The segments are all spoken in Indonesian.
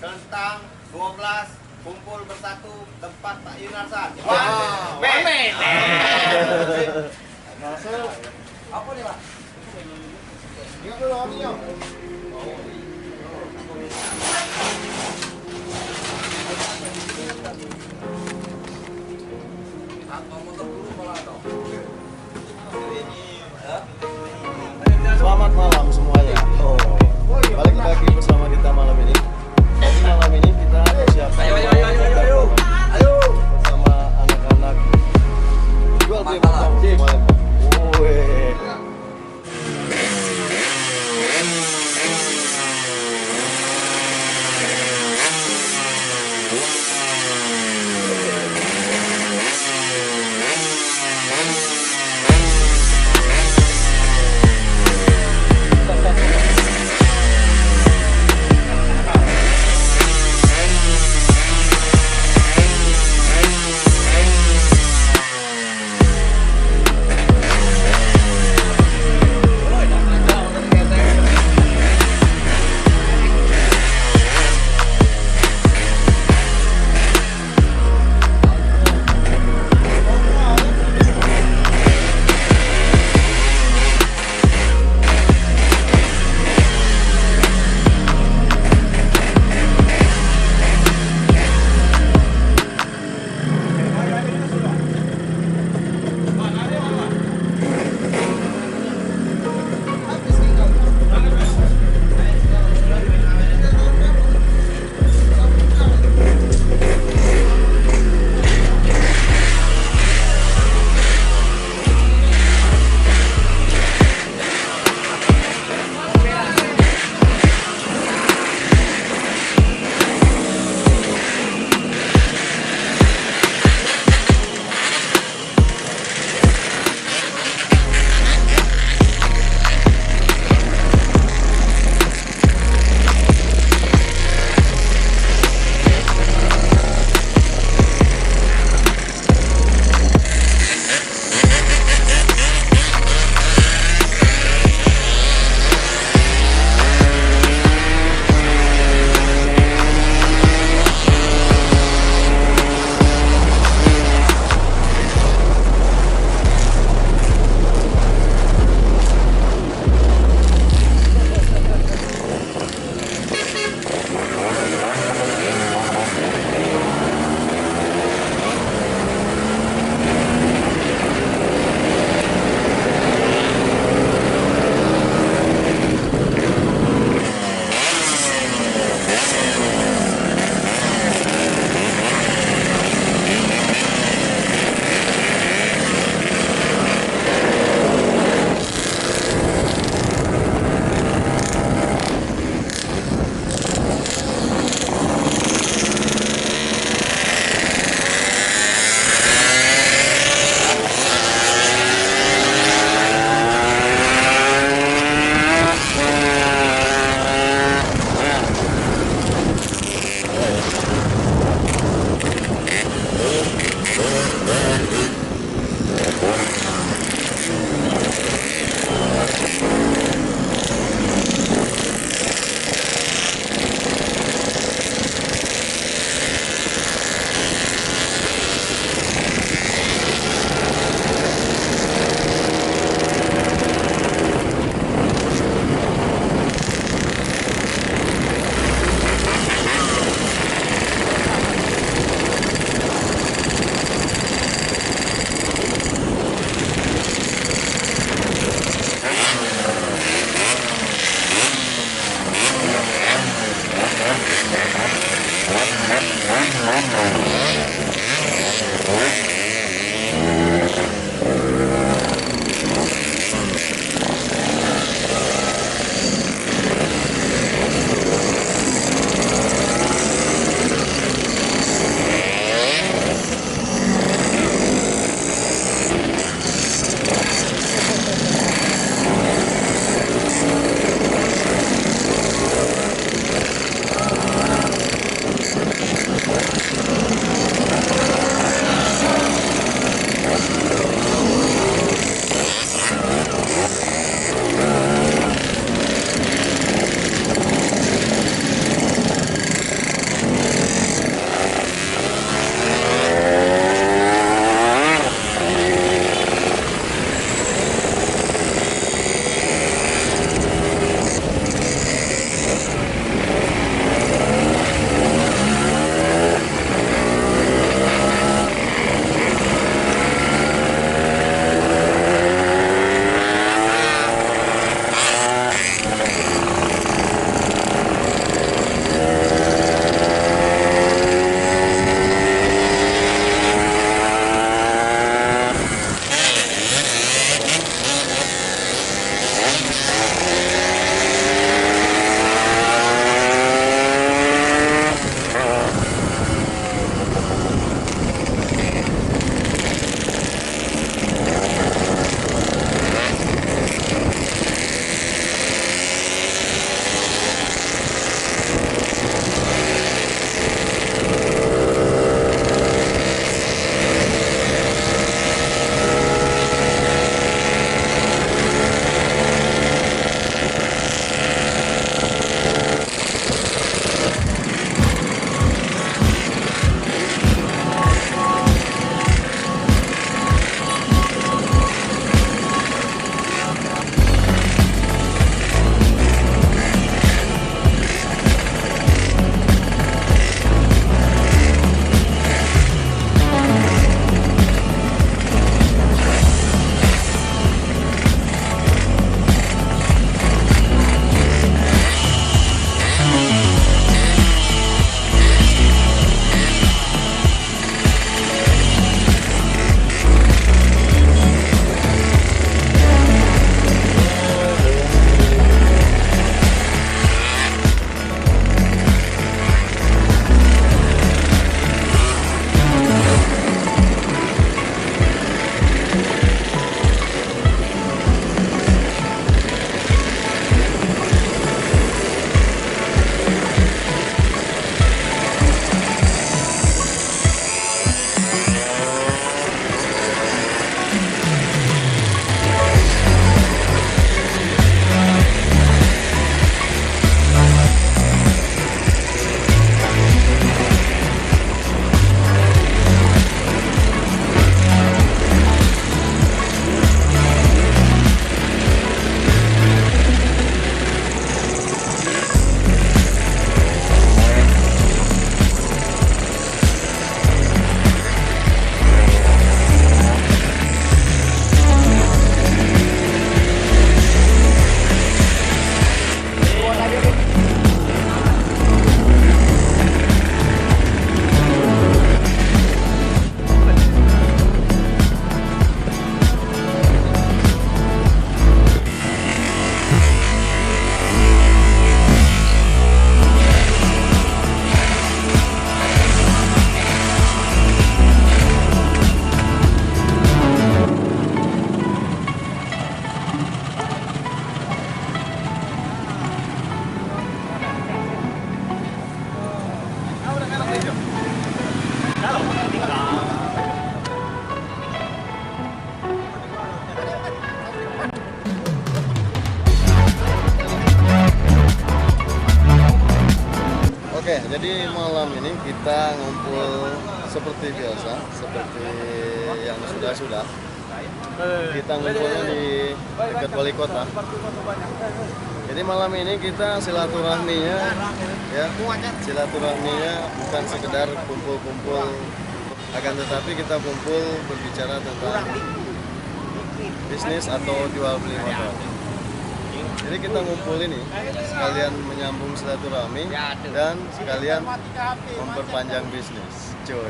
tentang 12 kumpul bersatu tempat Pak Yunarsan. Wow. Masuk. Apa nih, Pak? Ingat dulu apinya. Selamat malam semuanya. Balik lagi bersama kita malam ini. Jadi malam ini kita siapkan sama anak-anak jual beli motor di Palembang. Oke, jadi malam ini kita ngumpul seperti biasa, seperti yang sudah-sudah. Kita ngumpulnya di dekat wali kota. Jadi malam ini kita silaturahminya, ya, silaturahminya bukan sekedar kumpul-kumpul, akan tetapi kita kumpul berbicara tentang bisnis atau jual beli motor. Jadi kita ngumpul ini sekalian menyambung silaturahmi dan sekalian memperpanjang bisnis. Coy.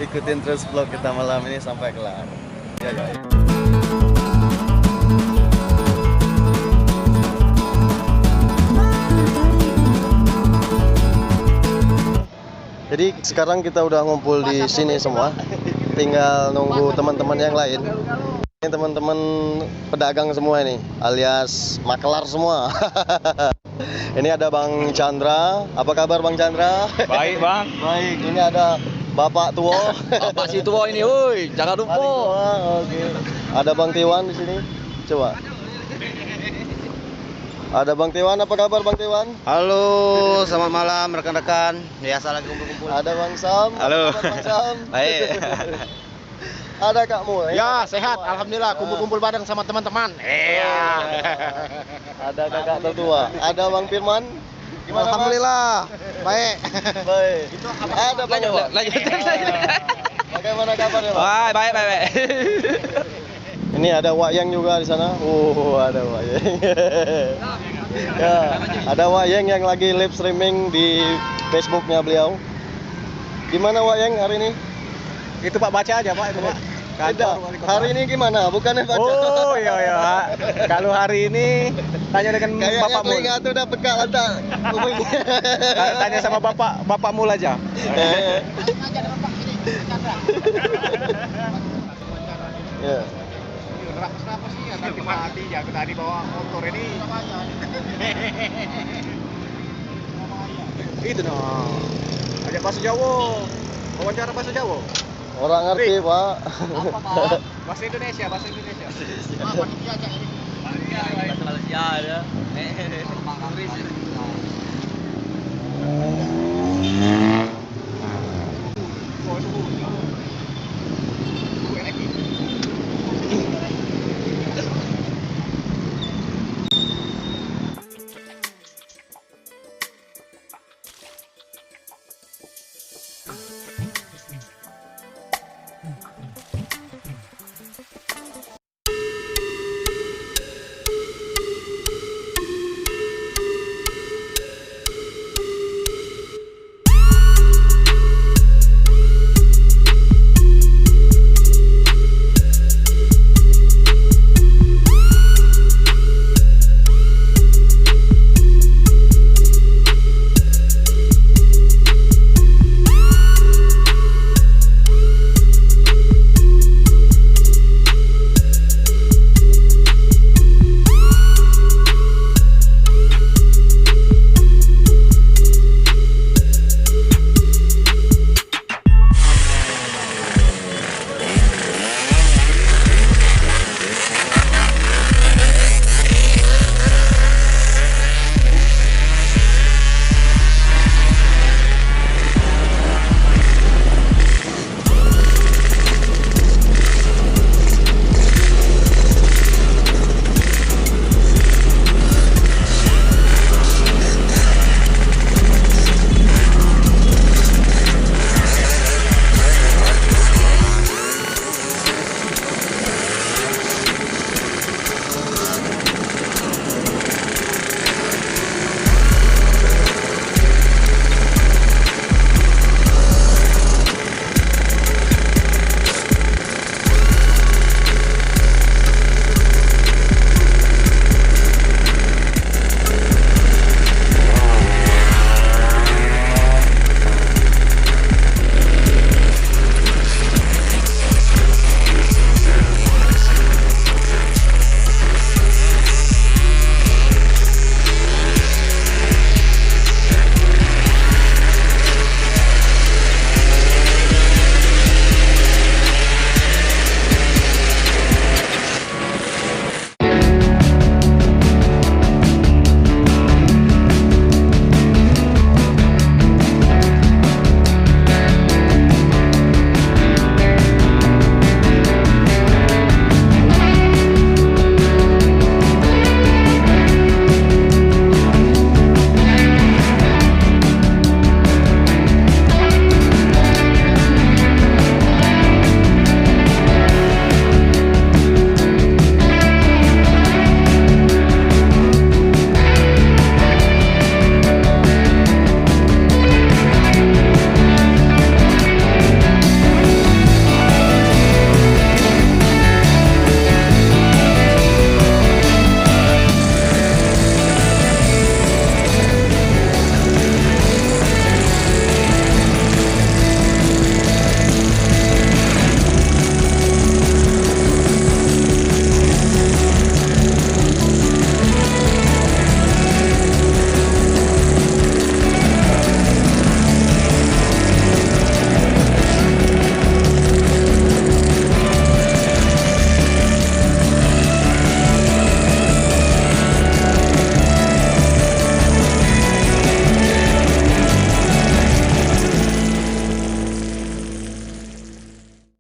Ikutin terus vlog kita malam ini sampai kelar. Ya. Jadi sekarang kita udah ngumpul di sini semua. Tinggal nunggu teman-teman yang lain. Ini teman-teman pedagang semua ini, alias makelar semua. Ini ada Bang Chandra. Apa kabar Bang Chandra? Baik, Bang. Baik. Ini ada Bapak Tua. Bapak si tua ini, woi, jangan lupa. Oke. Ada Bang Tiwan di sini. Coba. Ada Bang Tiwan. Apa kabar Bang Tiwan? Halo, selamat malam rekan-rekan. Biasa lagi kumpul-kumpul. Ada Bang Sam. Halo. Apa kabar Bang Sam? Baik. Ada Kak Mul. Ya, sehat. Alhamdulillah, kumpul-kumpul bareng sama teman-teman. Iya. Ada Kakak tertua. Ada Bang Firman. Gimana, Alhamdulillah. Baik. Bang? Baik. Ada Bang. Lanjut. Bagaimana kabarnya, Bang? Wah, baik. Ini ada Wayang juga di sana. Ada Wayang. Ya, ada Wayang yang lagi live streaming di Facebooknya beliau. Gimana Wayang hari ini? Itu Pak baca aja, Pak, itu, Pak. Tidak. Hari ini gimana? Bukannya baca. Oh, iya. Kalau hari ini tanya dengan Kayaknya Bapakmu. telinga tuh udah peka lantak. Tanya sama Bapakmu aja. Ya. Kenapa sih? Nanti mati ya. Tadi bawa motor ini. Itu noh. Ajak bahasa Jawa. Wawancara bahasa Jawa. Orang ngerti, Pak. Apa, Pak? Bahasa Indonesia. Bahasa Malaysia aja ini. Bahasa Malaysia ada.